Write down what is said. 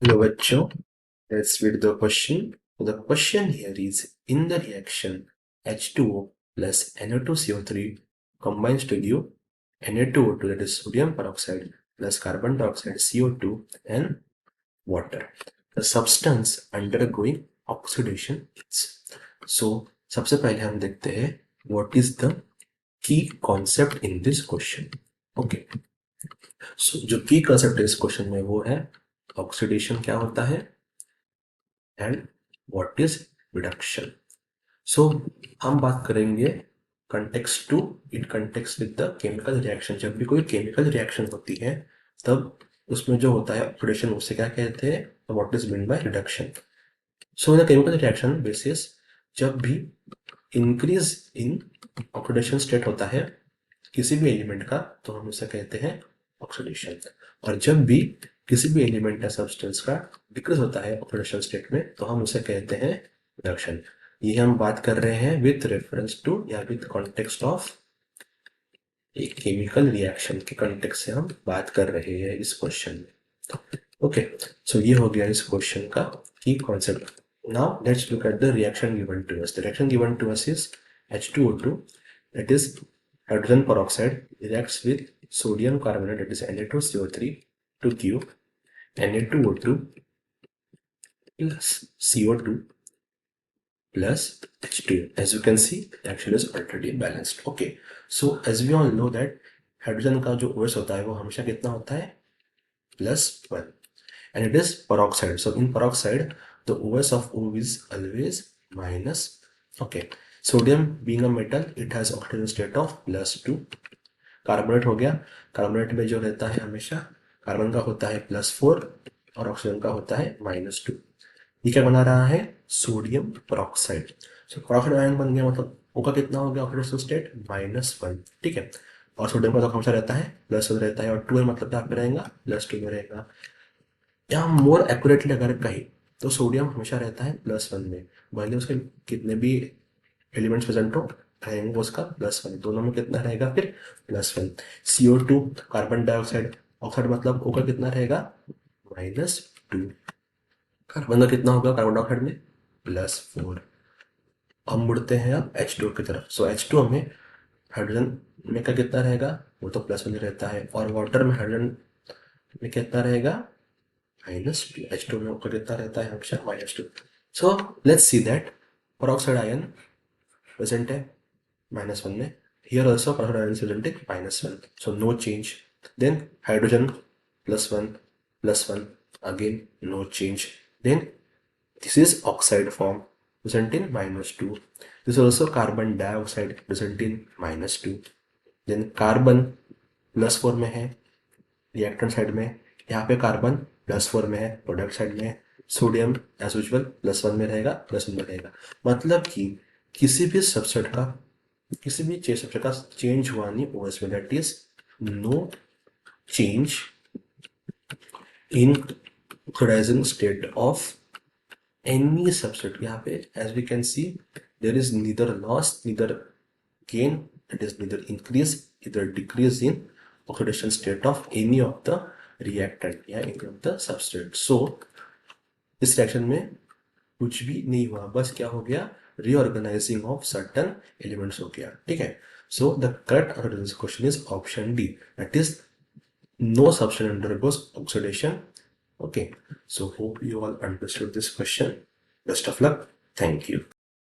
Hello बच्चों, let's read the question. The question here is, in the reaction H2O plus NO2CO3 combines to give Na2O2, that is sodium peroxide plus carbon dioxide CO2 and water. The substance undergoing oxidation is. So सबसे पहले हम देखते हैं what is the key concept in this question. Okay. So जो key concept इस question में वो है ऑक्सीडेशन क्या होता है and what is reduction. So हम बात करेंगे context to in context with the chemical reaction. जब भी कोई केमिकल रिएक्शन होती है तब उसमें जो होता है ऑक्सीडेशन, उससे क्या कहते हैं, what is mean by reduction. So in the chemical reaction basis जब भी इंक्रीज इन ऑक्सीडेशन स्टेट होता है किसी भी एलिमेंट का तो हम उसे कहते हैं ऑक्सीडेशन. और जब भी किसी भी एलिमेंट या सब्सटेंस का डिक्रीज होता है ऑक्सीडेशन स्टेट में तो हम उसे कहते हैं रिडक्शन. ये हम बात कर रहे हैं विथ रेफरेंस टू या विथ कॉन्टेक्स्ट ऑफ एक केमिकल रिएक्शन के कॉन्टेक्स्ट से हम बात कर रहे हैं इस क्वेश्चन में. ओके, सो ये हो गया इस क्वेश्चन का key concept. Now let's look at the reaction given to us. The reaction given to us is H2O2, that is hydrogen peroxide, reacts with sodium carbonate, that is Na2CO3, to give Na2O2 plus CO2 plus H2. As you can see, the reaction is already balanced. Okay, so as we all know that hydrogen का जो OH होता है वो हमेशा कितना होता है, +1, and it is peroxide. So in peroxide the OH of O is always minus. Okay, sodium being a metal, it has oxidation state of +2. Carbonate हो गया, कार्बोनेट में जो रहता है हमेशा कार्बन का होता है +4 और ऑक्सीजन का होता है -2. ये क्या बना रहा है, सोडियम पेरोक्साइड. सो पेरोक्साइड आयन बन गया, मतलब O का कितना हो गया ऑक्सीडेशन स्टेट, -1. ठीक है, और सोडियम का तो हमेशा रहता है +1 रहता है, और 2 मतलब क्या पे रहेगा, +2 में रहेगा. या मोर एक्यूरेटली अगर कहीं तो सोडियम हमेशा रहता है +1 में, भले उसके कितने भी एलिमेंट्स प्रेजेंट हो रहेंगे उसका +1, दोनों में कितना रहेगा फिर +1. CO2 कार्बन डाइऑक्साइड, ऑक्साइड मतलब O का कितना रहेगा, -2. कार्बन का कितना होगा कार्बन डाइऑक्साइड में, +4. अब मुड़ते हैं अब H2 की तरफ. सो H2 में हाइड्रोजन में का कितना रहेगा, वो तो +1 रहता है, और वाटर में हाइड्रोजन में कितना रहेगा, -2. H2 में का कितना रहता है हमेशा, -2. So let's see that peroxide ion present है -1 में. Here also peroxide ion is presenting -1, so no change. Then hydrogen +1, again no change. Then this is oxide form presenting -2. This is also carbon dioxide presenting -2. Then carbon +4 में है reactant side में, यहाँ पे carbon +4 में है product side में. Sodium as usual +1 में रहेगा, +1 में रहेगा. मतलब कि किसी भी सबसेट का, किसी भी सबसेट का चेंज हुआ नहीं OS में, that is no change in oxidising state of any subset. यहाँ पे as we can see there is neither loss neither gain, that is neither increase either decrease in oxidation state of any of the reactant या any of the substrate. So इस reaction में कुछ भी नहीं हुआ, बस क्या हो गया, रीऑर्गेनाइजिंग ऑफ सर्टन एलिमेंट्स हो गया. ठीक है, so the correct answer to this question is option D, that is no substance undergoes oxidation. Okay, so hope you all understood this question. Best of luck. Thank you.